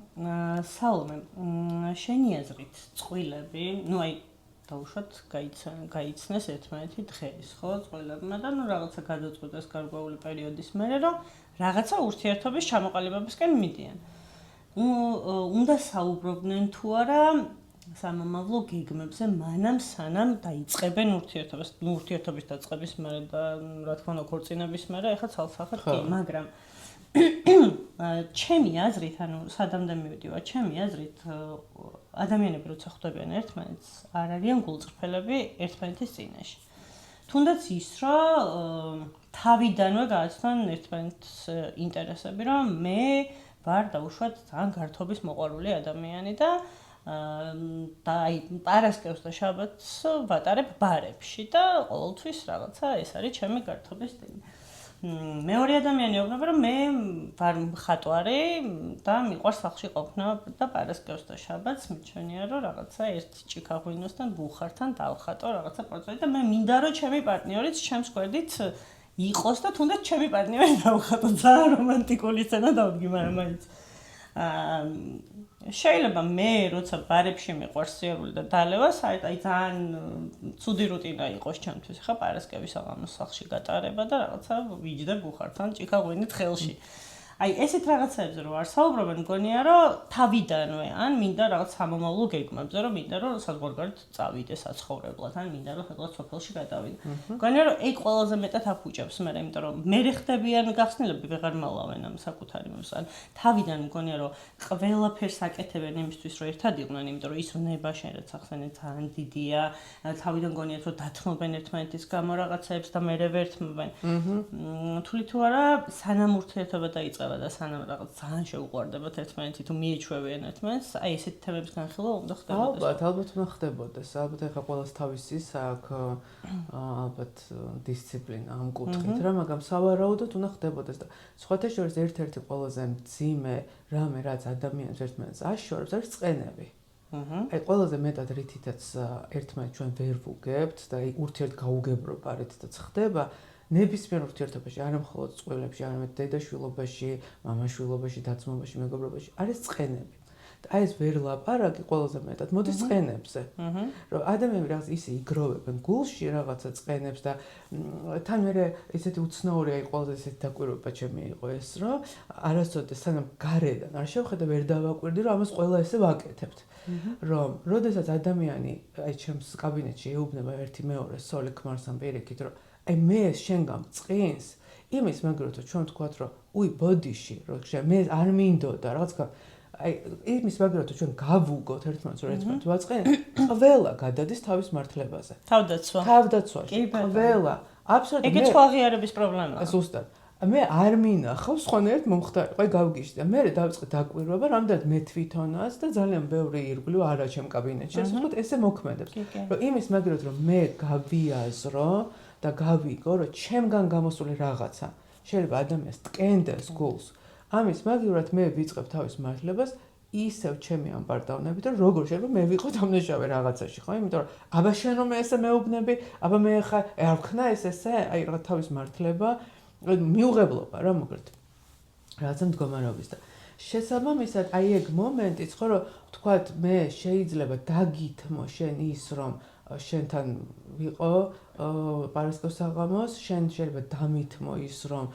სალომე, შენი აზრით წყვილები, ნუ აი დაუშვათ გაიცნეს ერთმანეთი დღეს, ხო, წყვილებმა და ნუ რაღაცა გადაწყვეტეს გარკვეული პერიოდის მერე, რომ რაღაცა ურთიერთობის ჩამოყალიბებისკენ მიდიან. უნდა საუბრობდნენ თუ არა სამომავლო გეგმებზე მანამ სანამ დაიწყებენ ურთიერთობას, ნუ ურთიერთობის დაწყების მერე და რა თქმა უნდა ქორწინების მერე, ეხლა ცალსახად კი, მაგრამ ჩემი აზრით, ანუ სადამდე მივიდივარ, ჩემი აზრით ადამიანები როცა ხვდებიან ერთმანეთს, არ არიან გულწრფელები ერთმანეთის წინაშე. თუნდაც ის, რომ თავიდანვე გააცნონ ერთმანეთს ინტერესები, რომ მე ვარ დაუშვათ ძალიან გართობის მოყვარული ადამიანი და აი პარასკევს და შაბათს ვატარებ ბარებში და ყოველთვის რაღაცა ეს არის ჩემი გართობის წინი. მეორე ადამიანი ეუბნება, რომ მე ვარ მხატვარი და მიყვარს სახლში ყოფნა და პარასკევს და შაბათს მიჩვენია, რომ რაღაცა ერთ ჭიქაღვინოსთან ბუხართან დავხატო რაღაცა პროცესი და მე მინდა რომ ჩემი პარტნიორიც ჩემს გვერდით იყოს და თუნდაც ჩემი პარტნიორი დავხატო. ძალიან რომანტიკული სცენა დავდგი, მაგრამ მაინც შეიძლება მე როცა ბარებში მიყვარს სიარული და დალევა, აი ძალიან ცუდი რუტინა იყოს ჩემთვის. ხა პარასკევის საღამოს სახლში გატარება და რაღაცა ვიჯდე ბუხართან ჭიქაღვინით ხელში. აი ესეთ რაღაცებზე რო არ საუბრობენ, მგონია რომ თავიდანვე ან მინდა რაღაც სამომავლო გეგმებზე, რომ მინდა რომ საზღვარგარეთ წავიდე საცხოვრებლად, ან მინდა რომ ხელად სოფელში გადავიდე. მგონია რომ ეგ ყველაზე მეტად აფუჭებს მე, იმიტომ რომ მე ხდებიან გახსნილები ვეღარ მალავენ ამ საკუთარ იმას. ან თავიდან მგონია რომ ყველაფერს აკეთებენ იმისთვის რომ ერთად იყვნენ, იმიტომ რომ ის ნება შენ რაც ახსენე ძალიან დიდია. თავიდან მგონიათ რომ დათმობენ ერთმანეთის გამო რაღაცებს და მერე ვერთმობენ. თვლი თუ არა სანამ ურთიერთობა დაიწყება და სანამ რაღაც ძალიან შეუყვარდებათ ერთმანეთი თუ მიეჩვევიან ერთმანეთს, აი ესეთი თემების განხილვა უნდა ხდებოდეს. ალბათ უნდა ხდებოდეს. ალბათ ეხა ყველას თავისი აქვს ალბათ დისციპლინა ამ კუთხით რა, მაგრამ სავარაუდოდ უნდა ხდებოდეს და სხვათა შორის ერთ-ერთი ყველაზე მძიმე რამე რაც ადამიანს ერთმანეთს აშორებს არის წყენები. აი ყველაზე მეტად რითითაც ერთმანეთს ჩვენ ვერ ვუგებთ და აი ურთიერთგაუგებრობა რითითაც ხდება ნებისმიერ ურთიერთობაში, არა მხოლოდ წყვილებში, არამედ დედაშვილობაში, მამაშვილობაში, დაცმობაში, მეგობრობაში არის წყენები. და აი ეს ვერ ლაპარაკი ყველაზე მეტად მოდის წყენებზე. რომ ადამიანები რაღაც ისე იგროვებენ გულში რაღაცა წყენებს და თან მერე ესეთი უცნაური აი ყველაზე ესეთი დაკვირვება ჩემი იყო ეს, რომ არასოდეს სანამ გარედან არ შევხედე ვერ დავაკვირდი, რომ ამას ყველა ესე ვაკეთებთ. რომ როდესაც ადამიანი აი ჩემს კაბინეტში ეუბნება ერთი მეორეს სოლი ქმარს ამ პირიქით, რომ აი მე შენგან წყინს, იმის მაგალითად რომ ჩვენ ვთქვათ, რომ უი ბოდიში, რომ მე არ მინდოდა რაღაც აი იმის მაგალითად ჩვენ გავუგოთ ერთმანეთს რომ ერთმანეთს ვაწყენ, ყველა გადადის თავის მართლებაზე. თავდაცვაში. ყველა. აბსოლუტურად. ეგეც ხო აღიარების პრობლემაა. ზუსტად. მე არ მინახავ სხვანაირად მომხდარიყო, აი გავგიჟდი და მე დავიწყე დაკვირვება, რამდენად მე თვითონაც და ძალიან ბევრი ირგვლივ არა ჩემ კაბინეტში, ასე ვთქვათ, ესე მოქმედებს. რომ იმის მაგალითად რომ მე გავიაზრო და გავიგო, რომ ჩემგან გამოსული რაღაცა შეიძლება ადამიანს ტკენდეს გულს. ამის მაგალითად მე ვიწყებ თავის მართლებას ისევ ჩემი ამ პარტნიორებით, რომ როგორ შეიძლება მე ვიყო დამნაშავე რაღაცაში, ხო? იმიტომ რომ აბა შენ რომ ესე მეუბნები, აბა მე ხა არ ვქნა ესე, აი რაღაც თავის მართლება, მიუღებლობა რა მოკლედ. რაღაცა მდგომარეობის და შესაბამისად აი ეგ მომენტიც ხო რომ ვთქვათ მე შეიძლება დაგითმო შენ ის რომ შენთან ვიყო პარასკევს საღამოს, შენ შეიძლება დამითმო ის რომ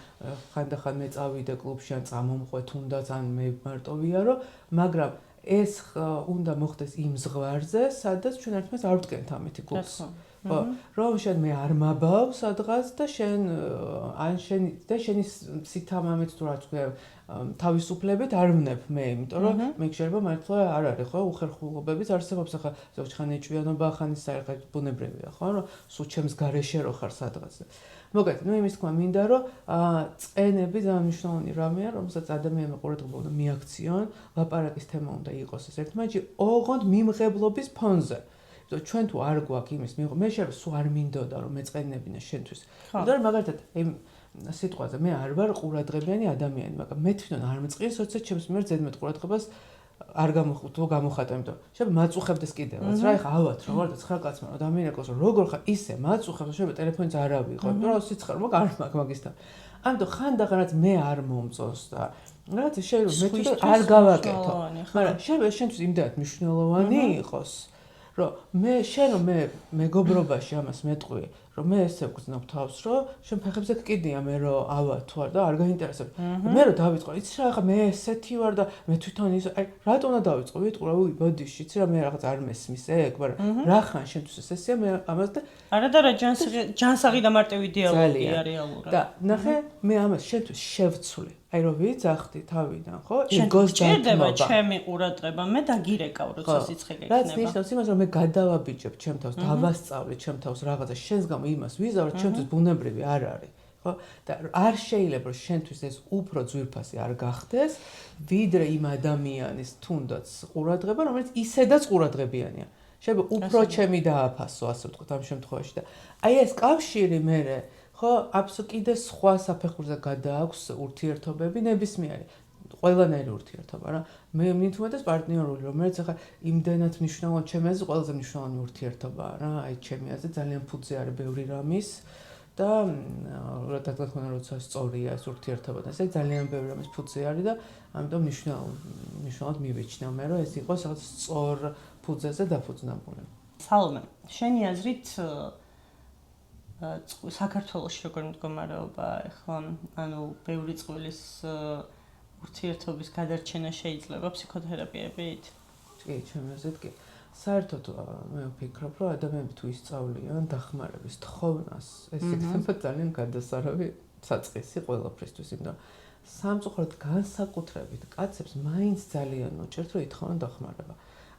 ხანდახან მე წავიდე კლუბში ან წამომყვე თუნდაც ან მე მარტო ვიარო, მაგრამ ეს უნდა მოხდეს იმ ზღვარზე, სადაც ჩვენ ერთმანეთს არ ვდგენთ ამითი გულს. ხო, რომ შენ მე არ მაბავ სადღაც და შენი სითამამით თუ რაც ქვია თავისუფლებით არ ვნებ მე, იმიტომ რომ მე შეიძლება მართლა არ არის ხო უხერხულობებიც არსებობს ახლა ზოგჯერ ხან ეჭვიანობა ხან ის საერთოდ ბუნებრივია ხო რომ სულ ჩემს გარეშე რო ხარ სადღაც. მოგეთ, იმის თქმა მინდა რომ წყენები ძალიან მნიშვნელოვანი რამეა, რომელსაც ადამიანმა ყურადღება უნდა მიაქციონ, ლაპარაკის თემა უნდა იყოს ეს ერთმანეთში ოღონდ მიმღებლობის ფონზე. ჩვენ თუ არ გვაქვს იმის მე შეიძლება სულ არ მინდოდა რომ მეწყენებინა შენთვის. იმიტომ რომ მაგალითად იმ სიტყვაზე მე არ ვარ ყურადღებიანი ადამიანი, მაგრამ მე თვითონ არ მწყინს, როცა ჩემს მიერ ზედმეტ ყურადღებას არ გამოხატა, იმიტომ შეიძლება მაწუხებდეს კიდევაც რა, ეხა ალბათ რომ ვარ და 9 კაცმა რომ დამინეკოს რომ როგორ ხარ ისე მაწუხებს, შეიძლება ტელეფონიც არ ავიღო, იმიტომ რომ სიცხარო მაგ არ მაქვს მაგისთან. ამიტომ ხანდახან რაც მე არ მომწონს და რაც შეიძლება მე თვითონ არ გავაკეთო, მაგრამ შეიძლება შენთვის იმდენად მნიშვნელოვანი იყოს. რომ მე მეგობრობაში ამას მეტყვი, რომ მე ესე ვგრძნობ თავს, რომ შენ ფეხებზე გკიდია მე რომ ავა თუ არ და არ გაინტერესებს. მე რომ დავიწყო, იცი რა, ხა მე ესეთი ვარ და მე თვითონ ის, აი, რატომ უნდა დავიწყო? ვიტყვი რა, ბოდიში, იცი რა, მე რაღაც არ მესმის ეგ, მაგრამ რა ხან შენთვის ესეა, მე ამას და არა და რა ჯანსაღი და მარტივი დიალოგია რეალურად. და ნახე, მე ამას შენთვის შევცვლი. აი რომ ვიძახდი თავიდან, ხო? ეგოს დაჭერდება ჩემი ყურადღება, მე დაგირეკავ, როცა სიცხე გექნება. რაც ნიშნავს იმას, რომ მე გადავაბიჯებ ჩემ თავს, დავასწავლე ჩემ თავს რაღაცა, შენს გამო იმას ვიზავ, რომ ჩემთვის ბუნებრივი არ არის, ხო? და არ შეიძლება რომ შენთვის ეს უფრო ძვირფასი არ გახდეს, ვიდრე იმ ადამიანის თუნდაც ყურადღება, რომელიც ისედაც ყურადღებიანია. შეიძლება უფრო ჩემი დააფასო, ასე ვთქვათ, ამ შემთხვევაში და აი ეს კავშირი მე ხო, აბსოლუტურად კიდე სხვა საფეხურზე გადააქვს ურთიერთობები ნებისმიერი. ყველანაირი ურთიერთობა რა. მე მithumetes პარტნიორული, რომელიც ახლა იმდენად მნიშვნელოვანი ჩემი აზრით ყველაზე მნიშვნელოვანი ურთიერთობაა რა. აი ჩემი აზრით ძალიან ფუძე არის ბევრი რამის და რა თქმა უნდა როცა სწორია ეს ურთიერთობა და ესე ძალიან ბევრი რამის ფუძე არის და ამიტომ მნიშვნელოვნად მივიჩნევ მე რომ ეს იყოს რაღაც სწორ ფუძეზე დაფუძნებული. სალომე, შენი აზრით საქართველოში როგორ მდგომარეობა ახლა ანუ ბევრი წყვილის ურთიერთობის გადარჩენა შეიძლება ფსიქოთერაპიებით? კი, ჩემი აზრით კი. საერთოდ მე ვფიქრობ, რომ ადამიანები თუ ისწავლიან დახმარების თხოვნას, ეს იქნება ძალიან გადასარავი საწყისი ყველაფრისთვის, იმიტომ სამწუხაროდ განსაკუთრებით კაცებს მაინც ძალიან უჭერთ, რომ ითხოვან დახმარება.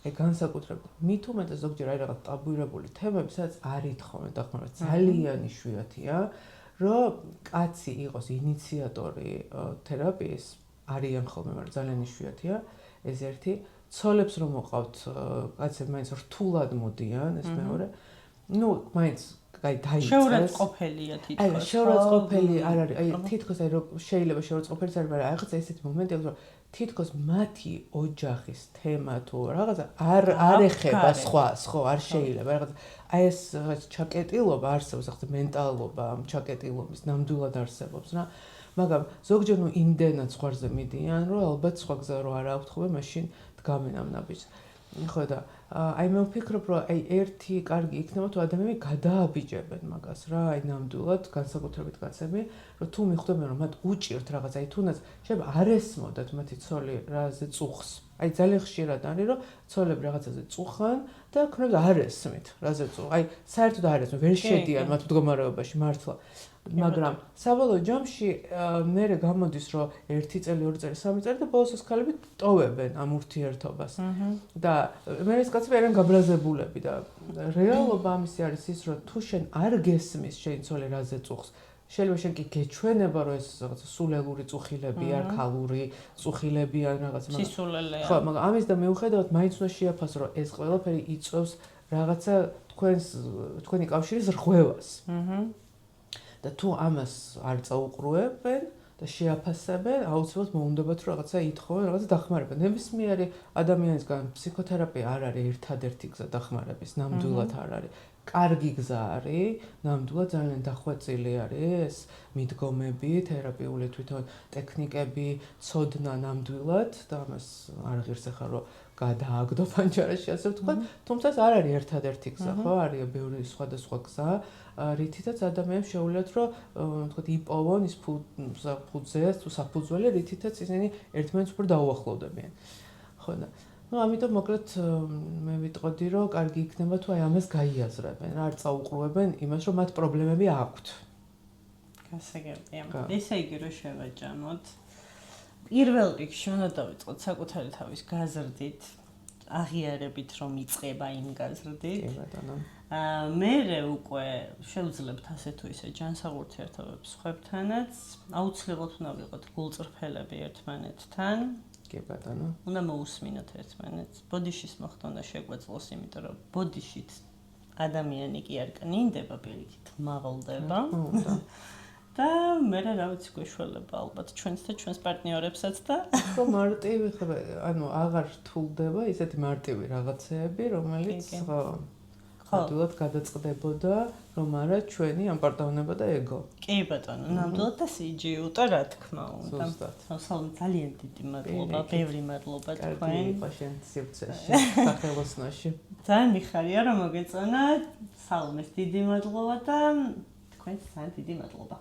აი განსაკუთრებით მით უმეტეს ზოგჯერ არის რაღაც ტაბუირებული თემები, სადაც არ ითხოვენ დახმარება. ძალიან იშვიათია, რომ კაცი იყოს ინიციატორი თერაპიის, არიან ხოლმე, მაგრამ ძალიან იშვიათია. ეს ერთი ცოლებს რომ მოყავთ კაცები მაინც რთულად მოდიან, ეს მეორე. ნუ მაინც აი დაიწყეს. შეურაცხყოფელია თითქოს. აი შეურაცხყოფელი არ არის. აი თითქოს აი შეიძლება შეურაცხყოფელი არ არის, მაგრამ რაღაც ესეთი მომენტია, რომ თითქოს მათი ოჯახის თემა თუ რაღაცა არ ეხება სხვას, ხო, არ შეიძლება. რაღაც აი ეს ჩაკეტილობა არსებობს, ახლა მენტალობა ამ ჩაკეტილობის ნამდვილად არსებობს რა. მაგრამ ზოგჯერ ნუ იმდენად ზღვარზე მიდიან, რომ ალბათ სხვა გზა რო არ აქვთ ხოლმე, მაშინ დგამენ ამ ნაბიჯს. ხო და აი მე ვფიქრობ, რომ აი ერთი კარგი იქნება თუ ადამიანები გადააბიჯებენ მაგას რა, აი ნამდვილად განსაკუთრებით კაცები, რომ თუ მიხვდებიან რომ მათ უჭირთ რაღაც, აი თუნდაც შეიძლება არ ესმოდათ მათი ცოლი რაზე წუხს. აი ძალიან ხშირად არის, რომ ცოლები რაღაცაზე წუხან და ქნებს არ ესმით რაზე წუხ. აი საერთოდ არ ესმით, ვერ შედიან მათ მდგომარეობაში მართლა. მაგრამ საბოლოო ჯამში მერე გამოდის, რომ 1 წელი, 2 წელი, 3 წელი და ბოლოს ეს ქალები ტოვებენ ამ ურთიერთობას. და მე ეს კაცები არიან გაბრაზებულები და რეალობა ამისი არის ის, რომ თუ შენ არ გესმის შენ ცოლი რაზე წუხს, შეიძლება შენ კი გეჩვენება, რომ ეს რაღაც სულელური წუხილებია, ქალური წუხილებია, რაღაც სისულელეა. ხო, მაგრამ ამის და მიუხედავად მაინც უნდა შეაფასო, რომ ეს ყველაფერი იწვევს რაღაცა თქვენი კავშირის რღვევას. და თუ ამას არ წაუყრუებენ და შეაფასებენ, აუცილებლად მოუნდებათ რომ რაღაცა ითხოვენ, რაღაცა დახმარება. ნებისმიერი ადამიანისგან ფსიქოთერაპია არ არის ერთადერთი გზა დახმარების, ნამდვილად არ არის. კარგი გზა არის, ნამდვილად ძალიან დახვეწილი არის ეს მიდგომები, თერაპიული თვითონ ტექნიკები, ცოდნა ნამდვილად და ამას არ ღირს ახლა რომ გადააგდო პანჯარაში ასე ვთქვათ, თუმცა არ არის ერთადერთი გზა, ხო? არის ბევრი სხვადასხვა გზა, რითითაც ადამიანებს შეუძლიათ რომ ვთქვათ იპოვონ ის ფუძე თუ საფუძველი, რითითაც ისინი ერთმანეთს უფრო დაუახლოვდებიან. ხო და ну, ამიტომ მოკლედ მე ვიტყოდი, რომ კარგი იქნება თუ აი ამას გაიაზრებენ, რა არ წაუყურებენ იმას, რომ მათ პრობლემები აქვთ. გასაგებია. ესე იგი რომ შევაჯამოთ. პირველ რიგში უნდა დავიწყოთ საკუთარი თავის გაზრდით, აღიარებით რომ იწყება იმ გაზრდით. კი ბატონო. მერე უკვე შევძლებთ ასე თუ ისე ჯანსაღ ურთიერთობებს სხვებთანაც, აუცილებლად უნდა ვიყოთ გულწრფელები ერთმანეთთან. კი ბატონო. უნდა მოусმინოთ ერთმანეთს. ბოდიშის მოხდა უნდა შეგვეძლოს, იმიტომ რომ ბოდიშით ადამიანი კი არ კნინდება, პირიქით მაღლდება. და მერე რა ვიცი გვეშველება ალბათ ჩვენს და ჩვენს პარტნიორებსაც და რომ მარტივი ხება, ანუ აღარ რთულდება ისეთი მარტივი რაღაცეები, რომელიც ნამდვილად გადაწყდებოდა, რომ არა ჩვენი ამპარტავნება და ეგო. კი ბატონო, ნამდვილად და სიჯიუტა რა თქმა უნდა. ზუსტად. ძალიან დიდი მადლობა, ბევრი მადლობა თქვენ. კარგი იყო შენ სივრცეში, სახელოსნოში. ძალიან მიხარია რომ მოგეწონა. სალომეს დიდი მადლობა და თქვენს ძალიან დიდი მადლობა.